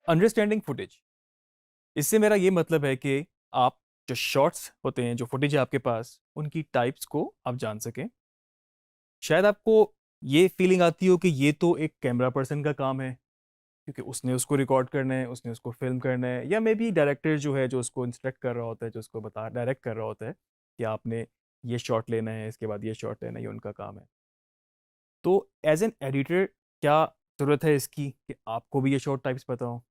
Understanding footage, इससे मेरा ये मतलब है कि आप जो शॉट्स होते हैं, जो फुटेज है आपके पास, उनकी टाइप्स को आप जान सकें। शायद आपको ये फीलिंग आती हो कि ये तो एक कैमरा पर्सन का काम है, क्योंकि उसने उसको रिकॉर्ड करना है, उसने उसको फिल्म करना है, या मे बी डायरेक्टर जो है जो उसको इंस्ट्रक्ट कर रहा होता है, जो उसको बता डायरेक्ट कर रहा होता है कि आपने ये शॉट लेना है, इसके बाद ये शॉट लेना है, ये उनका काम है। तो एज एन एडिटर क्या ज़रूरत है इसकी कि आपको भी ये शॉट टाइप्स पता हो?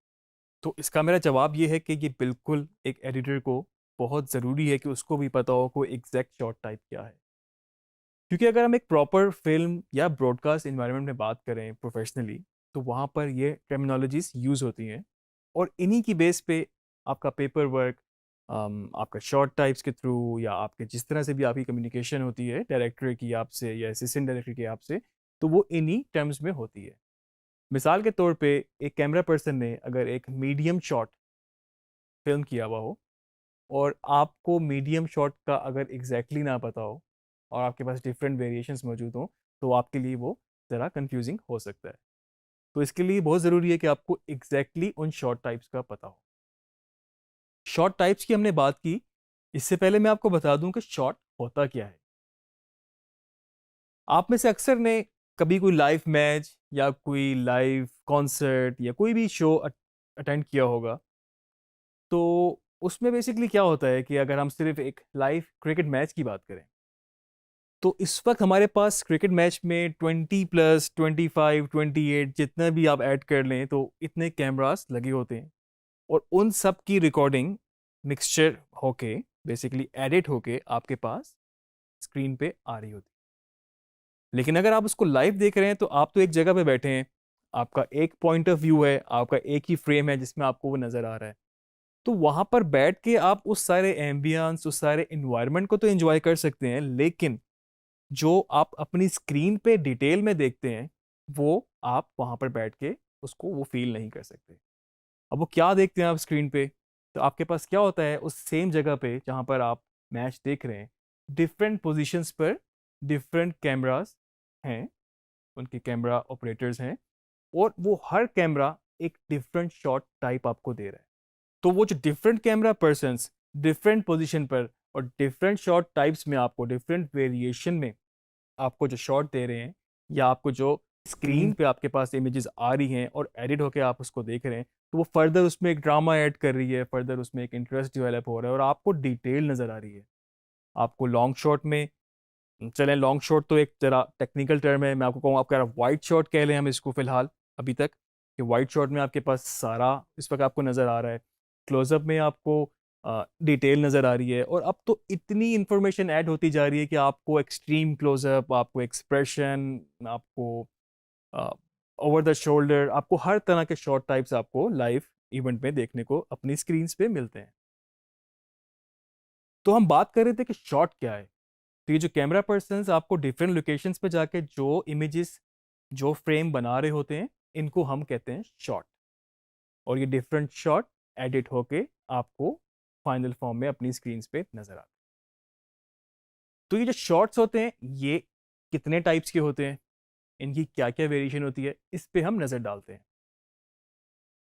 तो इसका मेरा जवाब ये है कि ये बिल्कुल एक एडिटर को बहुत ज़रूरी है कि उसको भी पता हो कोई एग्जैक्ट शॉट टाइप क्या है। क्योंकि अगर हम एक प्रॉपर फिल्म या ब्रॉडकास्ट इन्वायरमेंट में बात करें प्रोफेशनली, तो वहाँ पर ये टर्मिनोलॉजीज यूज़ होती हैं, और इन्हीं की बेस पे आपका पेपर वर्क, आपका शॉर्ट टाइप्स के थ्रू, या आपके जिस तरह से भी आपकी कम्युनिकेशन होती है डायरेक्टर की आपसे या असिस्टेंट डायरेक्टर की आपसे, तो वो इन्हीं टर्म्स में होती है। मिसाल के तौर पे एक कैमरा पर्सन ने अगर एक मीडियम शॉट फिल्म किया हुआ हो, और आपको मीडियम शॉट का अगर एग्जैक्टली ना पता हो, और आपके पास डिफरेंट वेरिएशंस मौजूद हों, तो आपके लिए वो ज़रा कंफ्यूजिंग हो सकता है। तो इसके लिए बहुत ज़रूरी है कि आपको एग्जैक्टली उन शॉट टाइप्स का पता हो। शॉट टाइप्स की हमने बात की, इससे पहले मैं आपको बता दूं कि शॉट होता क्या है। आप में से अक्सर ने कभी कोई लाइव मैच या कोई लाइव कॉन्सर्ट या कोई भी शो अटेंड किया होगा। तो उसमें बेसिकली क्या होता है कि अगर हम सिर्फ एक लाइव क्रिकेट मैच की बात करें, तो इस वक्त हमारे पास क्रिकेट मैच में 20+, 25, 28 जितना भी आप ऐड कर लें, तो इतने कैमरास लगे होते हैं, और उन सब की रिकॉर्डिंग मिक्सचर होके, बेसिकली एडिट होके आपके पास स्क्रीन पे आ रही होती है। लेकिन अगर आप उसको लाइव देख रहे हैं, तो आप तो एक जगह पे बैठे हैं, आपका एक पॉइंट ऑफ व्यू है, आपका एक ही फ्रेम है जिसमें आपको वो नज़र आ रहा है। तो वहां पर बैठ के आप उस सारे एम्बियंस, उस सारे इन्वायरमेंट को तो एंजॉय कर सकते हैं, लेकिन जो आप अपनी स्क्रीन पे डिटेल में देखते हैं, वो आप वहां पर बैठ के उसको वो फील नहीं कर सकते। अब वो क्या देखते हैं आप स्क्रीन पे? तो आपके पास क्या होता है, उस सेम जगह पे जहां पर आप मैच देख रहे हैं, डिफरेंट पोजीशंस पर डिफरेंट कैमरास हैं, उनके कैमरा ऑपरेटर्स हैं, और वो हर कैमरा एक डिफरेंट शॉट टाइप आपको दे रहा है। तो वो जो different camera persons different position पर और डिफरेंट शॉट टाइप्स में आपको डिफरेंट वेरिएशन में आपको जो शॉट दे रहे हैं, या आपको जो स्क्रीन पे आपके पास इमेजेस आ रही हैं और एडिट होके आप उसको देख रहे हैं, तो वो फर्दर उसमें एक ड्रामा ऐड कर रही है, फर्दर उसमें एक इंटरेस्ट डेवलप हो रहा है, और आपको डिटेल नज़र आ रही है। आपको लॉन्ग शॉट में, चलें लॉन्ग शॉट तो एक जरा टेक्निकल टर्म है, मैं आपको कहूँ आपका वाइट शॉट कह लें हम इसको फिलहाल अभी तक, कि वाइट शॉट में आपके पास सारा इस वक्त आपको नज़र आ रहा है। क्लोजअप में आपको डिटेल नज़र आ रही है, और अब तो इतनी इंफॉर्मेशन ऐड होती जा रही है कि आपको एक्सट्रीम क्लोजअप, आपको एक्सप्रेशन, आपको ओवर द शोल्डर, आपको हर तरह के शॉट टाइप्स आपको लाइव इवेंट में देखने को अपनी स्क्रीन पे मिलते हैं। तो हम बात कर रहे थे कि शॉट क्या है। तो ये जो कैमरा पर्सन्स आपको डिफरेंट लोकेशंस पे जाके जो इमेजेस, जो फ्रेम बना रहे होते हैं, इनको हम कहते हैं शॉट। और ये डिफरेंट शॉट एडिट होके आपको फाइनल फॉर्म में अपनी स्क्रीन पे नजर आते हैं। तो ये जो शॉट्स होते हैं, ये कितने टाइप्स के होते हैं, इनकी क्या क्या वेरिएशन होती है, इस पे हम नजर डालते हैं।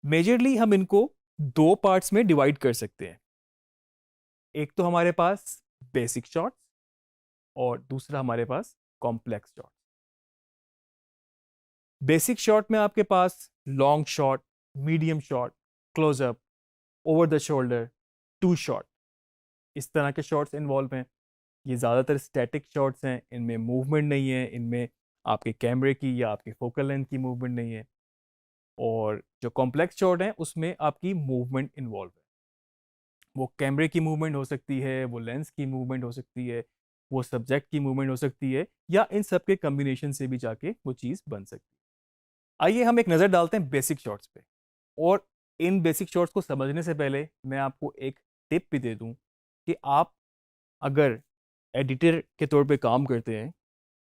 मेजरली हम इनको दो पार्ट्स में डिवाइड कर सकते हैं। एक तो हमारे पास बेसिक शॉट्स, और दूसरा हमारे पास कॉम्प्लेक्स शॉट्स। बेसिक शॉट में आपके पास long shot, medium shot, closeup, over the shoulder, two shot, इस तरह के शॉट्स इन्वॉल्व हैं। ये ज़्यादातर स्टैटिक शॉट्स हैं, इनमें मूवमेंट नहीं है, इनमें आपके कैमरे की या आपके फोकल लेंथ की मूवमेंट नहीं है। और जो कॉम्प्लेक्स शॉट है, उसमें आपकी मूवमेंट इन्वॉल्व है। वो कैमरे की मूवमेंट हो सकती है, वो लेंस की मूवमेंट हो सकती है, वो सब्जेक्ट की मूवमेंट हो सकती है, या इन सब के कम्बिनेशन से भी जाके वो चीज़ बन सकती है। आइए हम एक नज़र डालते हैं बेसिक शॉट्स पे। और इन बेसिक शॉट्स को समझने से पहले मैं आपको एक टिप भी दे दूं कि आप अगर एडिटर के तौर पे काम करते हैं,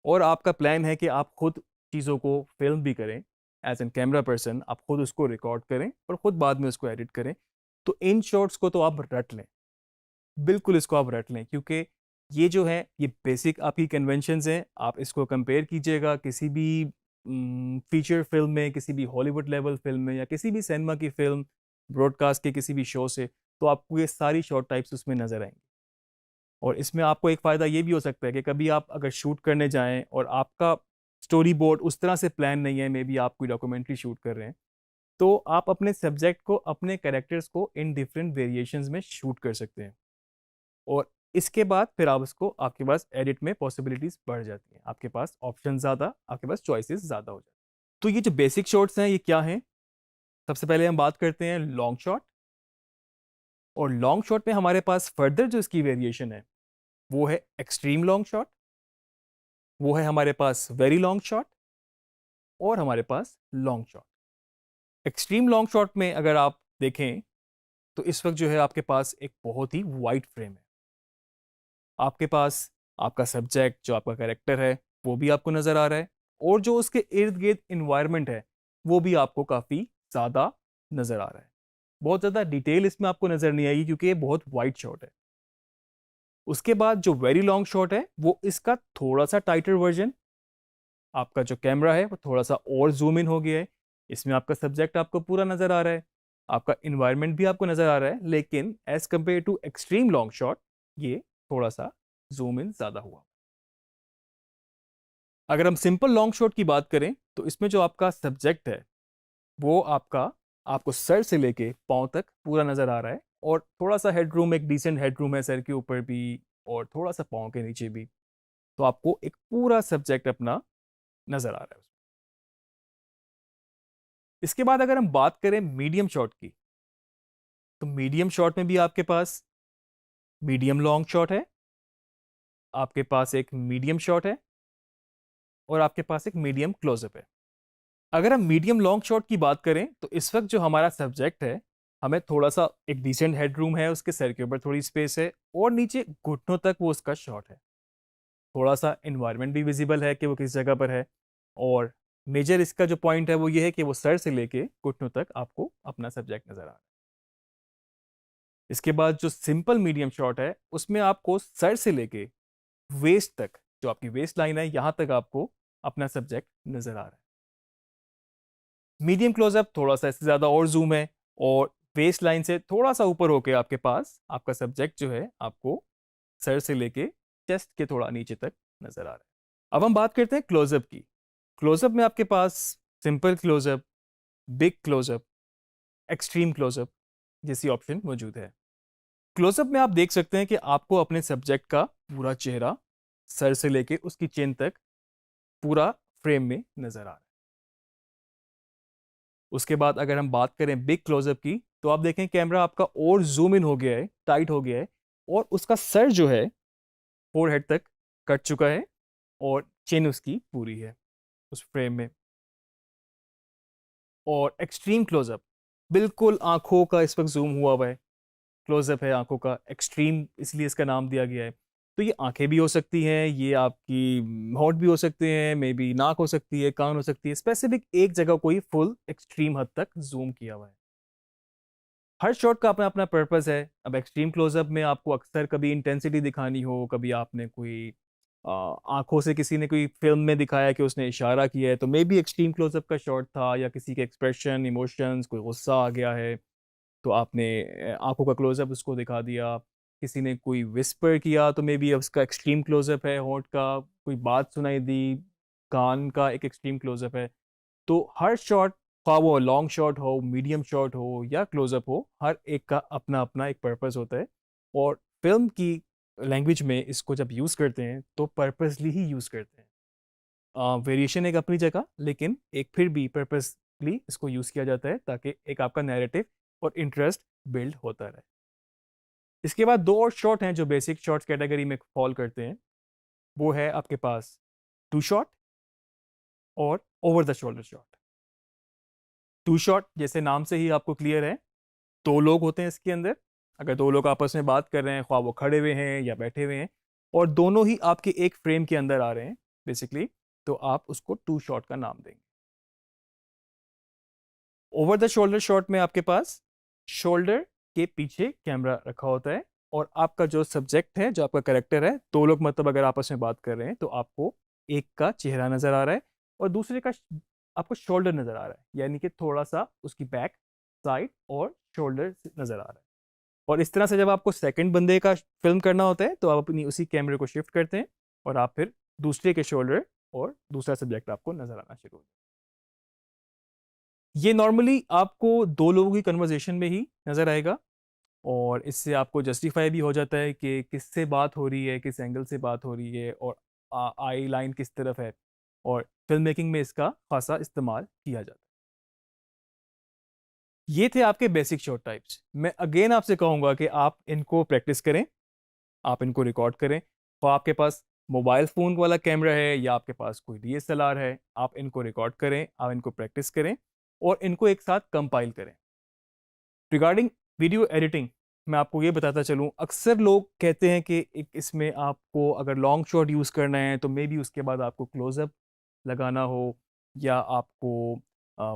और आपका प्लान है कि आप खुद चीज़ों को फिल्म भी करें, एज एन कैमरा पर्सन आप खुद उसको रिकॉर्ड करें और खुद बाद में उसको एडिट करें, तो इन शॉट्स को तो आप रट लें, बिल्कुल इसको आप रट लें, क्योंकि ये जो है ये बेसिक आपकी कन्वेंशंस हैं। आप इसको कंपेयर कीजिएगा किसी भी फीचर फिल्म में, किसी भी हॉलीवुड लेवल फिल्म में, या किसी भी सिनेमा की फिल्म ब्रॉडकास्ट के किसी भी शो से, तो आपको ये सारी शॉट टाइप्स उसमें नज़र आएंगी। और इसमें आपको एक फ़ायदा ये भी हो सकता है कि कभी आप अगर शूट करने जाएं और आपका स्टोरी बोर्ड उस तरह से प्लान नहीं है, मे बी आप कोई डॉक्यूमेंट्री शूट कर रहे हैं, तो आप अपने सब्जेक्ट को, अपने कैरेक्टर्स को इन डिफरेंट वेरिएशंस में शूट कर सकते हैं। और इसके बाद फिर आप उसको, आपके पास एडिट में पॉसिबिलिटीज बढ़ जाती हैं, आपके पास ऑप्शन ज़्यादा, आपके पास चॉइसेस ज़्यादा हो जाती हैं। तो ये जो बेसिक शॉट्स हैं ये क्या हैं? सबसे पहले हम बात करते हैं लॉन्ग शॉट। और लॉन्ग शॉट में हमारे पास फर्दर जो इसकी वेरिएशन है वो है एक्सट्रीम लॉन्ग शॉट, वो है हमारे पास वेरी लॉन्ग शॉट, और हमारे पास long shot. Extreme long shot में अगर आप देखें तो इस वक्त जो है आपके पास एक बहुत ही वाइड फ्रेम है। आपके पास आपका सब्जेक्ट, जो आपका कैरेक्टर है, वो भी आपको नज़र आ रहा है, और जो उसके इर्द गिर्द इन्वायरमेंट है वो भी आपको काफ़ी ज़्यादा नज़र आ रहा है। बहुत ज़्यादा डिटेल इसमें आपको नज़र नहीं आएगी क्योंकि ये बहुत वाइड शॉट है। उसके बाद जो वेरी लॉन्ग शॉट है वो इसका थोड़ा सा टाइटर वर्जन, आपका जो कैमरा है वो थोड़ा सा और जूम इन हो गया है। इसमें आपका सब्जेक्ट आपको पूरा नज़र आ रहा है, आपका इन्वायरमेंट भी आपको नज़र आ रहा है, लेकिन as compare to extreme long shot ये थोड़ा सा जूम इन ज़्यादा हुआ। अगर हम सिंपल लॉन्ग शॉट की बात करें तो इसमें जो आपका सब्जेक्ट है वो आपको सर से लेके पाँव तक पूरा नज़र आ रहा है, और थोड़ा सा हेडरूम, एक डिसेंट हेडरूम है सर के ऊपर भी और थोड़ा सा पाँव के नीचे भी, तो आपको एक पूरा सब्जेक्ट अपना नज़र आ रहा है। इसके बाद अगर हम बात करें मीडियम शॉट की, तो मीडियम शॉट में भी आपके पास मीडियम लॉन्ग शॉट है, आपके पास एक मीडियम शॉट है, और आपके पास एक मीडियम क्लोजअप है। अगर हम मीडियम लॉन्ग शॉट की बात करें तो इस वक्त जो हमारा सब्जेक्ट है, हमें थोड़ा सा एक डिसेंट हेडरूम है, उसके सर के ऊपर थोड़ी स्पेस है, और नीचे घुटनों तक वो उसका शॉट है। थोड़ा सा इन्वायरमेंट भी विजिबल है कि वो किस जगह पर है, और मेजर इसका जो पॉइंट है वो ये है कि वो सर से लेके घुटनों तक आपको अपना सब्जेक्ट नजर आ रहा है। इसके बाद जो सिंपल मीडियम शॉट है उसमें आपको सर से लेके वेस्ट तक, जो आपकी वेस्ट लाइन है, यहां तक आपको अपना सब्जेक्ट नजर आ रहा है। मीडियम क्लोजअप थोड़ा सा इससे ज़्यादा और जूम है, और वेस्ट लाइन से थोड़ा सा ऊपर होके आपके पास आपका सब्जेक्ट जो है आपको सर से लेके चेस्ट के थोड़ा नीचे तक नज़र आ रहा है। अब हम बात करते हैं क्लोजअप की। क्लोजअप में आपके पास simple closeup, big closeup, extreme closeup जैसी ऑप्शन मौजूद है। क्लोजअप में आप देख सकते हैं कि आपको अपने सब्जेक्ट का पूरा चेहरा सर से लेके उसकी चिन तक पूरा फ्रेम में नज़र आ रहा है। उसके बाद अगर हम बात करें बिग क्लोजअप की, तो आप देखें कैमरा आपका और जूम इन हो गया है, टाइट हो गया है, और उसका सर जो है फोरहेड तक कट चुका है, और चिन उसकी पूरी है उस फ्रेम में। और एक्सट्रीम क्लोजअप, बिल्कुल आंखों का इस वक्त जूम हुआ है, क्लोजअप है आंखों का, एक्सट्रीम इसलिए इसका नाम दिया गया है। तो ये आंखें भी हो सकती हैं, ये आपकी होंठ भी हो सकते हैं, मे बी नाक हो सकती है, कान हो सकती है, स्पेसिफिक एक जगह को ही फुल एक्सट्रीम हद तक जूम किया हुआ है। हर शॉट का अपना अपना पर्पस है। अब एक्सट्रीम क्लोजअप में आपको अक्सर कभी इंटेंसिटी दिखानी हो, कभी आपने कोई आंखों से, किसी ने कोई फिल्म में दिखाया कि उसने इशारा किया है, तो मे बी एक्सट्रीम क्लोजअप का शॉट था, या किसी के एक्सप्रेशन, इमोशंस, कोई गुस्सा आ गया है तो आपने आंखों का क्लोजअप उसको दिखा दिया। किसी ने कोई विस्पर किया तो मे बी उसका एक्सट्रीम क्लोजअप है होंठ का, कोई बात सुनाई दी, कान का एक एक्सट्रीम क्लोजअप है। तो हर शॉट, ख्वाह वो लॉन्ग शॉट हो, मीडियम शॉट हो या क्लोजअप हो, हर एक का अपना अपना एक पर्पस होता है। और फिल्म की लैंग्वेज में इसको जब यूज़ करते हैं तो पर्पसली ही यूज़ करते हैं। वेरिएशन एक अपनी जगह, लेकिन एक फिर भी पर्पसली इसको यूज़ किया जाता है ताकि एक आपका नैरेटिव और इंटरेस्ट बिल्ड होता रहे। इसके बाद दो और शॉट हैं जो बेसिक शॉट्स कैटेगरी में फॉल करते हैं। वो है आपके पास टू शॉट और over the shoulder shot. Two shot जैसे नाम से ही आपको क्लियर है, दो लोग होते हैं इसके अंदर। अगर दो लोग आपस में बात कर रहे हैं, ख्वाह वो खड़े हुए हैं या बैठे हुए हैं, और दोनों ही आपके एक फ्रेम के अंदर आ रहे हैं बेसिकली, तो आप उसको टू शॉट का नाम देंगे। ओवर द शोल्डर शॉट में आपके पास शोल्डर के पीछे कैमरा रखा होता है, और आपका जो सब्जेक्ट है, जो आपका करेक्टर है, दो लोग मतलब अगर आपस में बात कर रहे हैं तो आपको एक का चेहरा नजर आ रहा है और दूसरे का आपको शोल्डर नजर आ रहा है, यानी कि थोड़ा सा उसकी बैक, साइड और शोल्डर नज़र आ रहा है। और इस तरह से जब आपको सेकंड बंदे का फिल्म करना होता है तो आप अपनी उसी कैमरे को शिफ्ट करते हैं और आप फिर दूसरे के शोल्डर और दूसरा सब्जेक्ट आपको नज़र आना शुरू होता है। ये नॉर्मली आपको दो लोगों की कन्वर्जेशन में ही नज़र आएगा और इससे आपको जस्टिफाई भी हो जाता है कि किससे बात हो रही है, किस एंगल से बात हो रही है और आई लाइन किस तरफ है, और फिल्म मेकिंग में इसका खासा इस्तेमाल किया जाता है। ये थे आपके बेसिक शॉट टाइप्स। मैं अगेन आपसे कहूँगा कि आप इनको प्रैक्टिस करें, आप इनको रिकॉर्ड करें। तो आपके पास मोबाइल फ़ोन वाला कैमरा है या आपके पास कोई डीएसएलआर है, आप इनको रिकॉर्ड करें, आप इनको प्रैक्टिस करें और इनको एक साथ कंपाइल करें। रिगार्डिंग वीडियो एडिटिंग, मैं आपको ये बताता चलूँ, अक्सर लोग कहते हैं कि एक इसमें आपको अगर लॉन्ग शॉट यूज़ करना है तो मे बी उसके बाद आपको क्लोज़अप लगाना हो, या आपको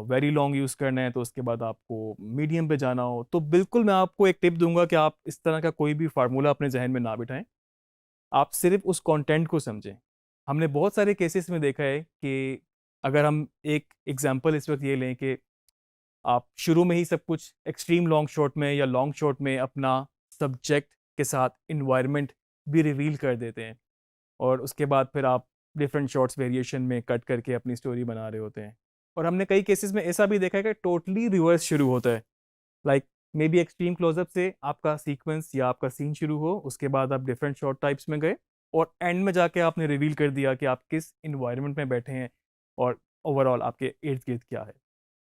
वेरी लॉन्ग यूज़ करना है तो उसके बाद आपको मीडियम पे जाना हो। तो बिल्कुल मैं आपको एक टिप दूंगा कि आप इस तरह का कोई भी फार्मूला अपने जहन में ना बिठाएं, आप सिर्फ उस कंटेंट को समझें। हमने बहुत सारे केसेस में देखा है कि अगर हम एक एग्जांपल इस वक्त ये लें कि आप शुरू में ही सब कुछ एक्सट्रीम लॉन्ग शॉट में या लॉन्ग शॉट में अपना सब्जेक्ट के साथ इन्वायरमेंट भी रिवील कर देते हैं, और उसके बाद फिर आप डिफरेंट शॉट्स वेरिएशन में कट करके अपनी स्टोरी बना रहे होते हैं। और हमने कई केसेस में ऐसा भी देखा है कि टोटली रिवर्स शुरू होता है, like may be extreme close up से आपका सीक्वेंस या आपका सीन शुरू हो, उसके बाद आप डिफरेंट शॉट टाइप्स में गए और एंड में जाके आपने रिवील कर दिया कि आप किस इन्वायरमेंट में बैठे हैं और ओवरऑल आपके इर्द गिर्द क्या है।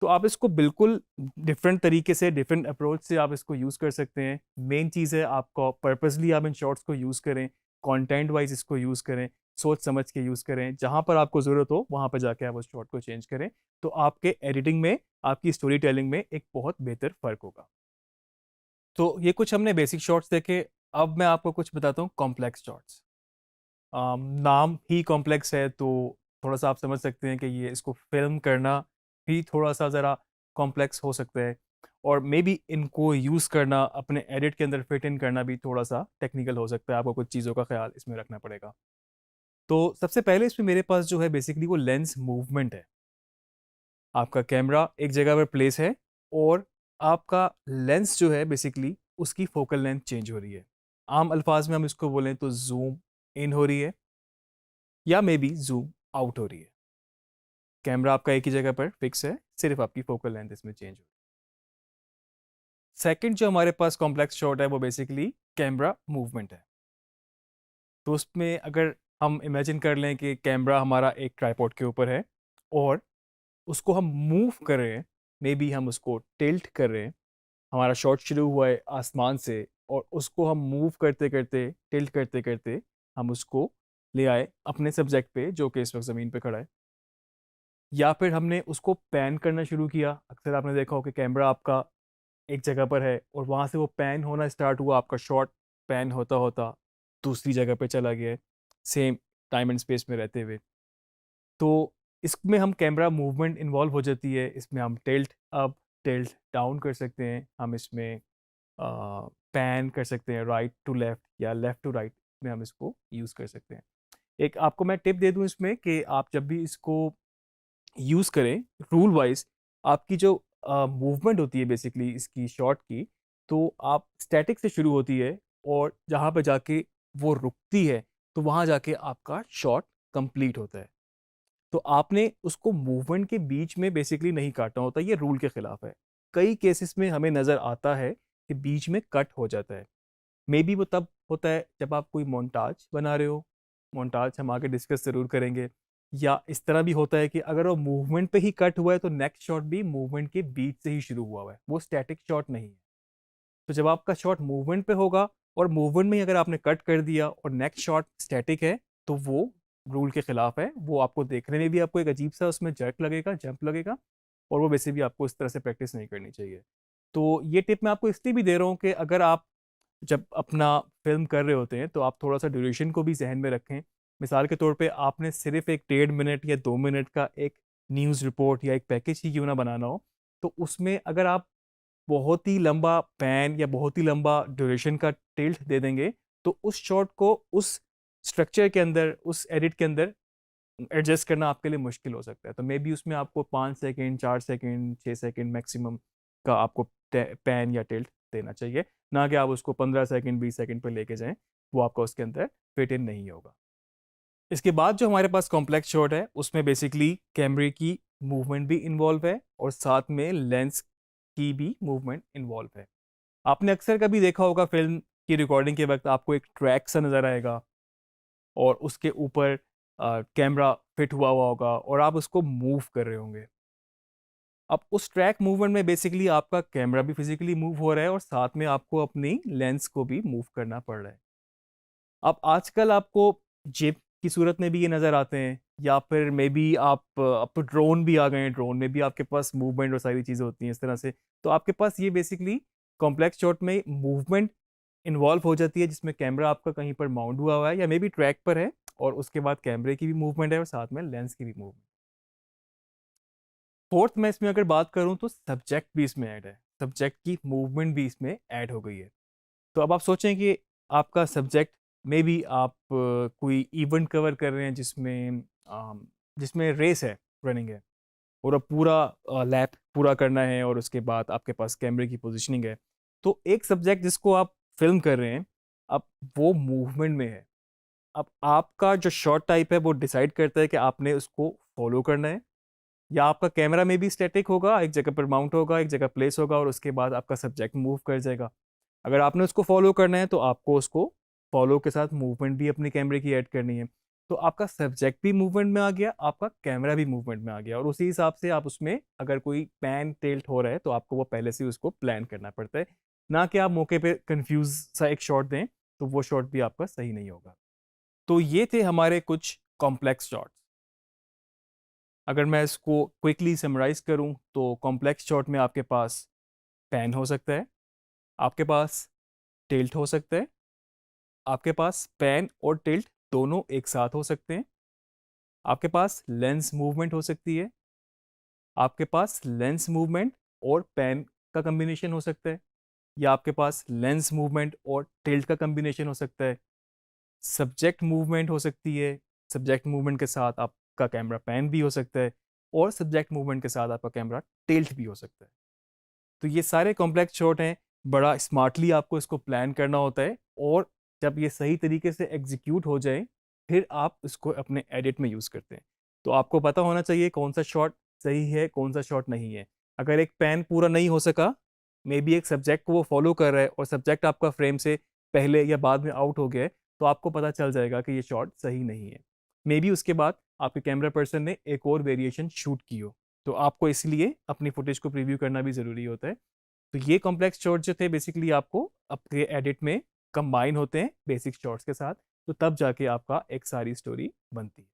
तो आप इसको बिल्कुल डिफरेंट तरीके से, डिफरेंट अप्रोच से आप इसको यूज़ कर सकते हैं। मेन चीज़ है आपको पर्पसली आप इन शॉर्ट्स को यूज़ करें, कंटेंट वाइज इसको यूज़ करें, सोच समझ के यूज़ करें, जहाँ पर आपको ज़रूरत हो वहाँ पर जाके आप उस शॉर्ट को चेंज करें, तो आपके एडिटिंग में, आपकी स्टोरी टेलिंग में एक बहुत बेहतर फ़र्क होगा। तो ये कुछ हमने बेसिक शॉर्ट्स देखे। अब मैं आपको कुछ बताता हूँ कॉम्प्लेक्स शॉर्ट्स। नाम ही कॉम्प्लेक्स है तो थोड़ा सा आप समझ सकते हैं कि ये इसको फिल्म करना भी थोड़ा सा ज़रा कॉम्प्लेक्स हो सकता है, और मे बी इनको यूज़ करना, अपने एडिट के अंदर फिट इन करना भी थोड़ा सा टेक्निकल हो सकता है। आपको कुछ चीज़ों का ख्याल इसमें रखना पड़ेगा। तो सबसे पहले इसमें मेरे पास जो है बेसिकली वो लेंस मूवमेंट है। आपका कैमरा एक जगह पर प्लेस है और आपका लेंस जो है बेसिकली उसकी फोकल लेंथ चेंज हो रही है। आम अल्फाज में हम इसको बोलें तो जूम इन हो रही है या मे बी जूम आउट हो रही है। कैमरा आपका एक ही जगह पर फिक्स है, सिर्फ आपकी फोकल लेंथ इसमें चेंज हो रही है। सेकंड जो हमारे पास कॉम्प्लेक्स शॉट है वो बेसिकली कैमरा मूवमेंट है। तो उसमें अगर हम इमेजिन कर लें कि कैमरा हमारा एक ट्राइपॉड के ऊपर है और उसको हम मूव कर रहे हैं, मे बी हम उसको टिल्ट कर रहे हैं। हमारा शॉट शुरू हुआ है आसमान से और उसको हम मूव करते करते, टिल्ट करते करते हम उसको ले आए अपने सब्जेक्ट पे जो कि इस वक्त ज़मीन पे खड़ा है, या फिर हमने उसको पैन करना शुरू किया। अक्सर आपने देखा हो कि कैमरा आपका एक जगह पर है और वहाँ से वो पैन होना स्टार्ट हुआ, आपका शॉट पैन होता होता दूसरी जगह पे चला गया है, सेम टाइम एंड स्पेस में रहते हुए। तो इसमें हम कैमरा मूवमेंट इन्वॉल्व हो जाती है। इसमें हम टिल्ट अप, टिल्ट डाउन कर सकते हैं, हम इसमें पैन कर सकते हैं राइट टू लेफ्ट या लेफ्ट टू राइट में हम इसको यूज़ कर सकते हैं। एक आपको मैं टिप दे दूं इसमें कि आप जब भी इसको यूज़ करें, रूल वाइज आपकी जो मूवमेंट होती है बेसिकली इसकी शॉट की, तो आप स्टैटिक से शुरू होती है और जहाँ पे जाके वो रुकती है तो वहाँ जाके आपका शॉट कंप्लीट होता है। तो आपने उसको मूवमेंट के बीच में बेसिकली नहीं काटना होता, ये रूल के खिलाफ है। कई केसेस में हमें नज़र आता है कि बीच में कट हो जाता है। मे बी वो तब होता है जब आप कोई मोन्टाज बना रहे हो, मोन्टाज हम आगे डिस्कस ज़रूर करेंगे। या इस तरह भी होता है कि अगर वो मूवमेंट पे ही कट हुआ है तो नेक्स्ट शॉट भी मूवमेंट के बीच से ही शुरू हुआ है, वो स्टैटिक शॉट नहीं है। तो जब आपका शॉट मूवमेंट पे होगा और मूवमेंट में ही अगर आपने कट कर दिया और नेक्स्ट शॉट स्टैटिक है, तो वो रूल के खिलाफ है। वो आपको देखने में भी आपको एक अजीब सा उसमें जर्क लगेगा, जंप लगेगा, और वो वैसे भी आपको इस तरह से प्रैक्टिस नहीं करनी चाहिए। तो ये टिप मैं आपको इसलिए भी दे रहा हूँ कि अगर आप जब अपना फिल्म कर रहे होते हैं तो आप थोड़ा सा ड्यूरेशन को भी जहन में रखें। मिसाल के तौर पे आपने सिर्फ एक 1.5 मिनट या 2 मिनट का एक न्यूज़ रिपोर्ट या एक पैकेज ही क्यों ना बनाना हो, तो उसमें अगर आप बहुत ही लंबा पैन या बहुत ही लंबा ड्यूरेशन का टिल्ट दे देंगे तो उस शॉट को उस स्ट्रक्चर के अंदर, उस एडिट के अंदर एडजस्ट करना आपके लिए मुश्किल हो सकता है। तो मे बी उसमें आपको 5 सेकेंड, 4 सेकेंड, 6 सेकेंड मैक्सिमम का आपको पैन या टिल्ट देना चाहिए, ना कि आप उसको 15 सेकंड 20 सेकंड पे लेके जाएं, वो आपका उसके अंदर फिट इन नहीं होगा। इसके बाद जो हमारे पास कॉम्प्लेक्स शॉट है उसमें बेसिकली कैमरे की मूवमेंट भी इन्वॉल्व है और साथ में लेंस की भी मूवमेंट इन्वॉल्व है। आपने अक्सर कभी देखा होगा फिल्म की रिकॉर्डिंग के वक्त आपको एक ट्रैक सा नज़र आएगा और उसके ऊपर कैमरा फिट हुआ हुआ होगा और आप उसको मूव कर रहे होंगे। अब उस ट्रैक मूवमेंट में बेसिकली आपका कैमरा भी फिजिकली मूव हो रहा है और साथ में आपको अपनी लेंस को भी मूव करना पड़ रहा है। अब आजकल आपको जिप की सूरत में भी ये नज़र आते हैं, या फिर मे बी आप अब तो ड्रोन भी आ गए हैं, ड्रोन में भी आपके पास मूवमेंट और सारी चीज़ें होती हैं इस तरह से। तो आपके पास ये बेसिकली कॉम्प्लेक्स शॉट में मूवमेंट इन्वॉल्व हो जाती है, जिसमें कैमरा आपका कहीं पर माउंट हुआ हुआ है या मे बी ट्रैक पर है, और उसके बाद कैमरे की भी मूवमेंट है और साथ में लेंस की भी मूवमेंट। फोर्थ में इसमें अगर बात करूं तो सब्जेक्ट भी इसमें ऐड है, सब्जेक्ट की मूवमेंट भी इसमें ऐड हो गई है। तो अब आप सोचें कि आपका सब्जेक्ट में भी आप कोई इवेंट कवर कर रहे हैं जिसमें रेस है, रनिंग है, और अब पूरा लैप पूरा करना है और उसके बाद आपके पास कैमरे की पोजीशनिंग है। तो एक सब्जेक्ट जिसको आप फिल्म कर रहे हैं, अब वो मूवमेंट में है। अब आपका जो शॉट टाइप है वो डिसाइड करता है कि आपने उसको फॉलो करना है, या आपका कैमरा में भी स्टैटिक होगा, एक जगह पर माउंट होगा, एक जगह प्लेस होगा और उसके बाद आपका सब्जेक्ट मूव कर जाएगा। अगर आपने उसको फॉलो करना है तो आपको उसको फॉलो के साथ मूवमेंट भी अपने कैमरे की ऐड करनी है। तो आपका सब्जेक्ट भी मूवमेंट में आ गया, आपका कैमरा भी मूवमेंट में आ गया, और उसी हिसाब से आप उसमें अगर कोई पैन टिल्ट हो रहा है तो आपको वो पहले से उसको प्लान करना पड़ता है, ना कि आप मौके पे कंफ्यूज सा एक शॉट दें, तो वो शॉट भी आपका सही नहीं होगा। तो ये थे हमारे कुछ कॉम्प्लेक्स शॉट्स। अगर मैं इसको क्विकली समराइज करूं तो कॉम्प्लेक्स शॉट में आपके पास पैन हो सकता है, आपके पास टिल्ट हो सकता है, आपके पास पैन और टिल्ट दोनों एक साथ हो सकते हैं, आपके पास लेंस मूवमेंट हो सकती है, आपके पास लेंस मूवमेंट और पैन का कॉम्बिनेशन हो सकता है, या आपके पास लेंस मूवमेंट और टिल्ट का कॉम्बिनेशन हो सकता है। सब्जेक्ट मूवमेंट हो सकती है, सब्जेक्ट मूवमेंट के साथ आपका कैमरा पैन भी हो सकता है, और सब्जेक्ट मूवमेंट के साथ आपका कैमरा टिल्ट भी हो सकता है। तो ये सारे कॉम्प्लेक्स शॉट हैं, बड़ा स्मार्टली आपको इसको प्लान करना होता है, और जब ये सही तरीके से एग्जीक्यूट हो जाए फिर आप इसको अपने एडिट में यूज़ करते हैं। तो आपको पता होना चाहिए कौन सा शॉट सही है, कौन सा शॉट नहीं है। अगर एक पैन पूरा नहीं हो सका, मे बी एक सब्जेक्ट को वो फॉलो कर रहा है और सब्जेक्ट आपका फ्रेम से पहले या बाद में आउट हो गया है, तो आपको पता चल जाएगा कि ये शॉट सही नहीं है। मे बी उसके बाद आपके कैमरा पर्सन ने एक और वेरिएशन शूट की हो, तो आपको इसलिए अपनी फुटेज को प्रीव्यू करना भी ज़रूरी होता है। तो ये कॉम्प्लेक्स शॉट जो थे बेसिकली आपको आपके एडिट में कंबाइन होते हैं बेसिक शॉट्स के साथ, तो तब जाके आपका एक सारी स्टोरी बनती है।